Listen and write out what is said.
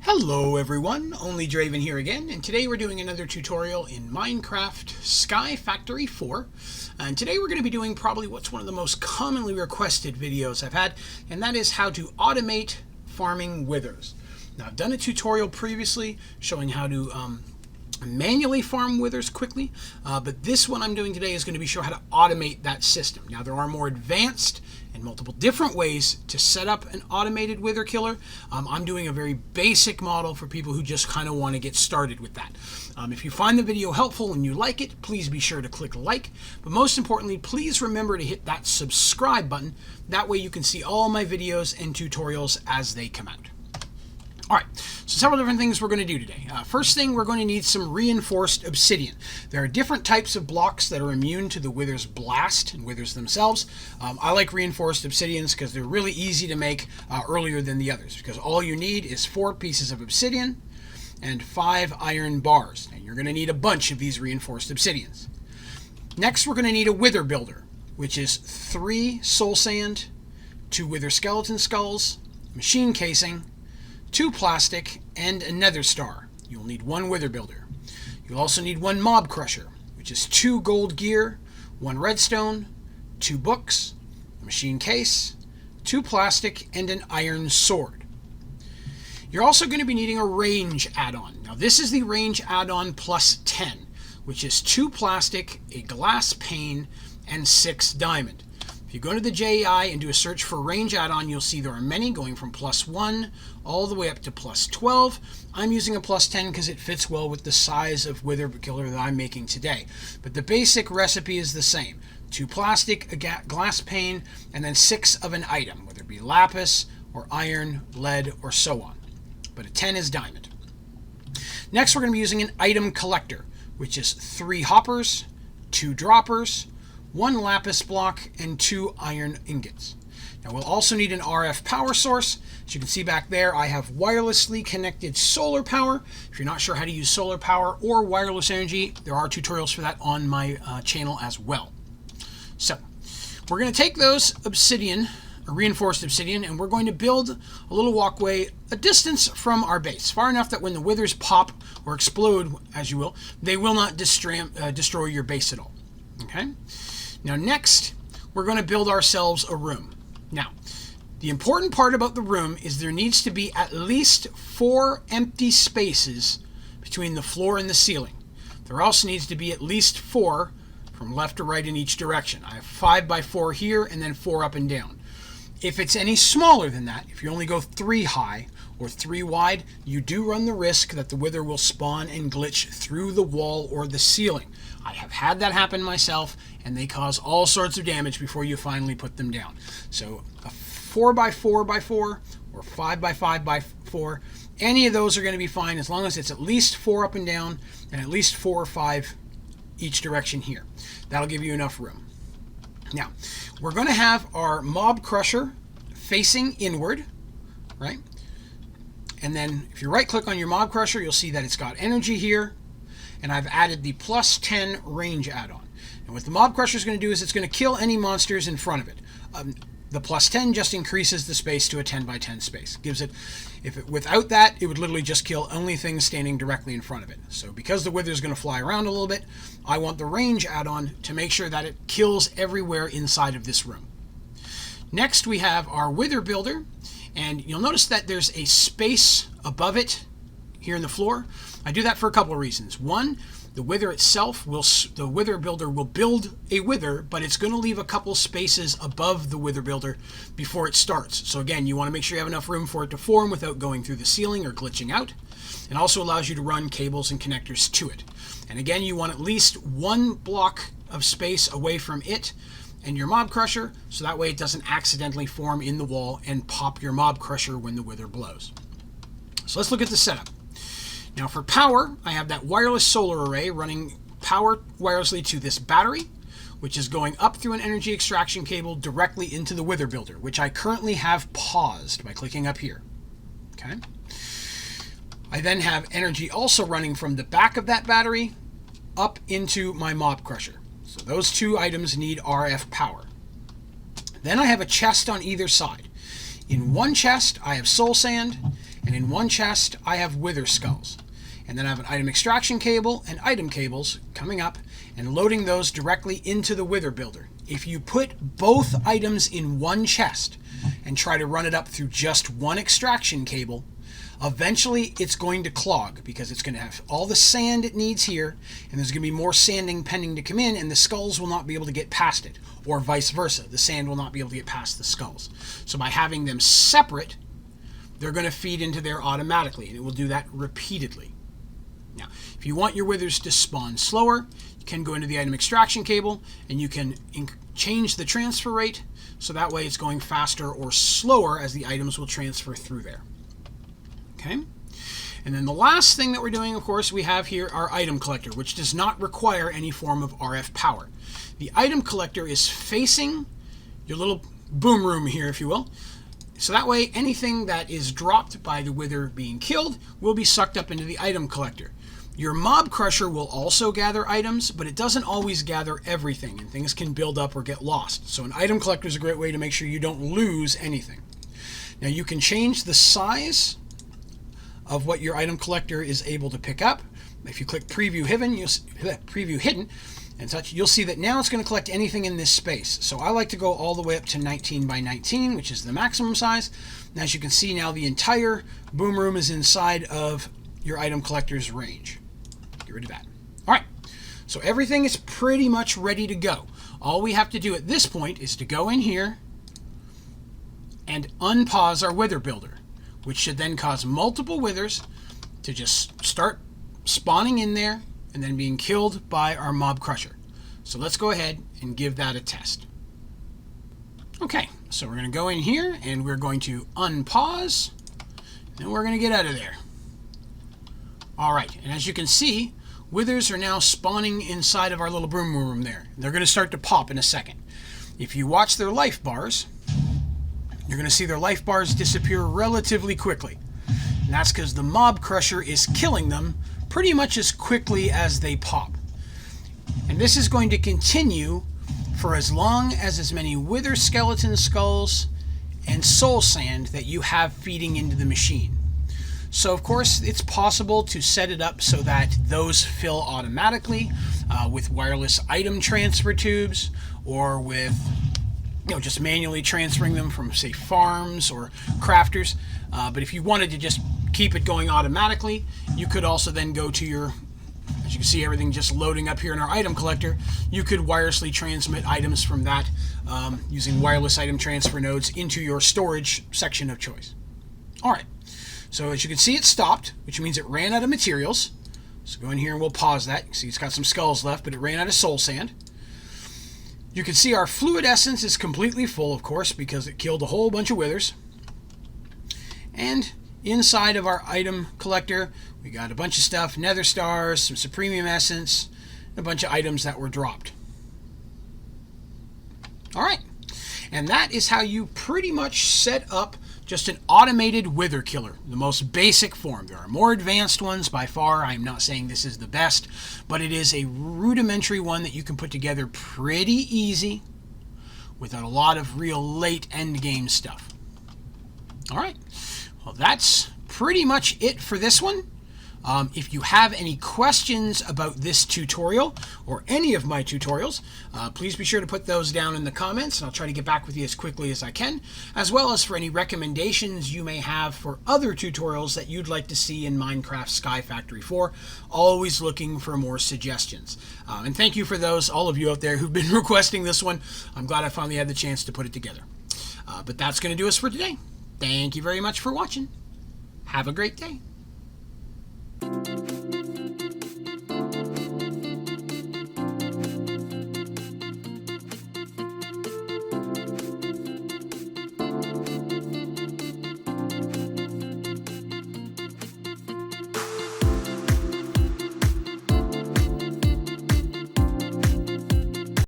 Hello everyone, Onlydraven here again, and today we're doing another tutorial in Minecraft Sky Factory 4. And today we're going to be doing probably what's one of the most commonly requested videos I've had, and that is how to automate farming withers. Now, I've done a tutorial previously showing how to manually farm withers quickly, but this one I'm doing today is going to be showing how to automate that system. Now, there are more advanced and multiple different ways to set up an automated wither killer. I'm doing a very basic model for people who just kind of want to get started with that. If you find the video helpful and you like it, please be sure to click like, but most importantly, please remember to hit that subscribe button. That way you can see all my videos and tutorials as they come out. Alright, so several different things we're going to do today. First thing, we're going to need some reinforced obsidian. There are different types of blocks that are immune to the wither's blast and withers themselves. I like reinforced obsidians because they're really easy to make earlier than the others, because all you need is 4 pieces of obsidian and 5 iron bars. And you're going to need a bunch of these reinforced obsidians. Next, we're going to need a wither builder, which is 3 soul sand, 2 wither skeleton skulls, machine casing, 2 plastic, and a nether star. You'll need 1 wither builder. You'll also need 1 mob crusher, which is 2 gold gear, 1 redstone, 2 books, a machine case, 2 plastic, and an iron sword. You're also going to be needing a range add-on. Now, this is the range add-on plus 10, which is 2 plastic, a glass pane, and 6 diamond. If you go to the JEI and do a search for range add-on, you'll see there are many going from +1 all the way up to +12. I'm using a +10 because it fits well with the size of wither killer that I'm making today. But the basic recipe is the same. 2 plastic, a glass pane, and then 6 of an item, whether it be lapis or iron, lead, or so on. But a 10 is diamond. Next, we're going to be using an item collector, which is 3 hoppers, 2 droppers, 1 lapis block, and 2 iron ingots. Now, we'll also need an RF power source. As you can see back there, I have wirelessly connected solar power. If you're not sure how to use solar power or wireless energy, there are tutorials for that on my channel as well. So, we're going to take those obsidian, or reinforced obsidian, and we're going to build a little walkway a distance from our base, far enough that when the withers pop or explode, as you will, they will not destroy your base at all. Okay? Now, next, we're going to build ourselves a room. Now, the important part about the room is there needs to be at least 4 empty spaces between the floor and the ceiling. There also needs to be at least 4 from left to right in each direction. I have 5 by 4 here and then 4 up and down. If it's any smaller than that, if you only go 3 high or 3 wide, you do run the risk that the wither will spawn and glitch through the wall or the ceiling. I have had that happen myself, and they cause all sorts of damage before you finally put them down. So a 4 by 4 by 4 or 5 by 5 by 4, any of those are going to be fine as long as it's at least 4 up and down and at least 4 or 5 each direction here. That'll give you enough room. Now, we're going to have our mob crusher facing inward, right? And then if you right click on your mob crusher, you'll see that it's got energy here, and I've added the +10 range add-on. And what the mob crusher is going to do is it's going to kill any monsters in front of it. The +10 just increases the space to a 10 by 10 space. Gives it, without that, it would literally just kill only things standing directly in front of it. So because the wither is going to fly around a little bit, I want the range add-on to make sure that it kills everywhere inside of this room. Next, we have our wither builder, and you'll notice that there's a space above it here in the floor. I do that for a couple of reasons. One, the wither itself the wither builder will build a wither, but it's going to leave a couple spaces above the wither builder before it starts. So again, you want to make sure you have enough room for it to form without going through the ceiling or glitching out. It also allows you to run cables and connectors to it. And again, you want at least 1 block of space away from it and your mob crusher, so that way it doesn't accidentally form in the wall and pop your mob crusher when the wither blows. So let's look at the setup. Now for power, I have that wireless solar array running power wirelessly to this battery, which is going up through an energy extraction cable directly into the wither builder, which I currently have paused by clicking up here. Okay. I then have energy also running from the back of that battery up into my mob crusher. So those 2 items need RF power. Then I have a chest on either side. In one chest, I have soul sand, And in one chest, I have wither skulls. And then I have an item extraction cable and item cables coming up and loading those directly into the wither builder. If you put both items in one chest and try to run it up through just one extraction cable, eventually it's going to clog because it's going to have all the sand it needs here, and there's going to be more sanding pending to come in, and the skulls will not be able to get past it, or vice versa. The sand will not be able to get past the skulls. So by having them separate, they're going to feed into there automatically, and it will do that repeatedly. Now, if you want your withers to spawn slower, you can go into the item extraction cable and you can change the transfer rate so that way it's going faster or slower as the items will transfer through there. Okay? And then the last thing that we're doing, of course, we have here our item collector, which does not require any form of RF power. The item collector is facing your little boom room here, if you will. So that way anything that is dropped by the wither being killed will be sucked up into the item collector. Your mob crusher will also gather items, but it doesn't always gather everything, and things can build up or get lost. So an item collector is a great way to make sure you don't lose anything. Now you can change the size of what your item collector is able to pick up. If you click preview hidden and such, you'll see that now it's going to collect anything in this space. So I like to go all the way up to 19 by 19, which is the maximum size. And as you can see now, the entire boom room is inside of your item collector's range. Get rid of that. All right, so everything is pretty much ready to go. All we have to do at this point is to go in here and unpause our wither builder, which should then cause multiple withers to just start spawning in there and then being killed by our mob crusher. So let's go ahead and give that a test. Okay, so we're going to go in here and we're going to unpause and we're going to get out of there. All right, and as you can see, withers are now spawning inside of our little boom room there. They're going to start to pop in a second. If you watch their life bars, you're going to see their life bars disappear relatively quickly. And that's because the mob crusher is killing them pretty much as quickly as they pop. And this is going to continue for as long as many wither skeleton skulls and soul sand that you have feeding into the machine. So of course it's possible to set it up so that those fill automatically with wireless item transfer tubes, or with just manually transferring them from, say, farms or crafters. But if you wanted to just keep it going automatically, you could also then go to your, as you can see, everything just loading up here in our item collector. You could wirelessly transmit items from that using wireless item transfer nodes into your storage section of choice. All right. So as you can see, it stopped, which means it ran out of materials. So go in here and we'll pause that. You see it's got some skulls left, but it ran out of soul sand. You can see our fluid essence is completely full, of course, because it killed a whole bunch of withers. And inside of our item collector, we got a bunch of stuff, nether stars, some supremium essence, and a bunch of items that were dropped. All right. And that is how you pretty much set up just an automated wither killer, the most basic form. There are more advanced ones by far. I'm not saying this is the best, but it is a rudimentary one that you can put together pretty easy without a lot of real late end game stuff. All right, well, that's pretty much it for this one. If you have any questions about this tutorial or any of my tutorials, please be sure to put those down in the comments, and I'll try to get back with you as quickly as I can, as well as for any recommendations you may have for other tutorials that you'd like to see in Minecraft Sky Factory 4. Always looking for more suggestions. And thank you for those, all of you out there who've been requesting this one. I'm glad I finally had the chance to put it together. But that's going to do us for today. Thank you very much for watching. Have a great day.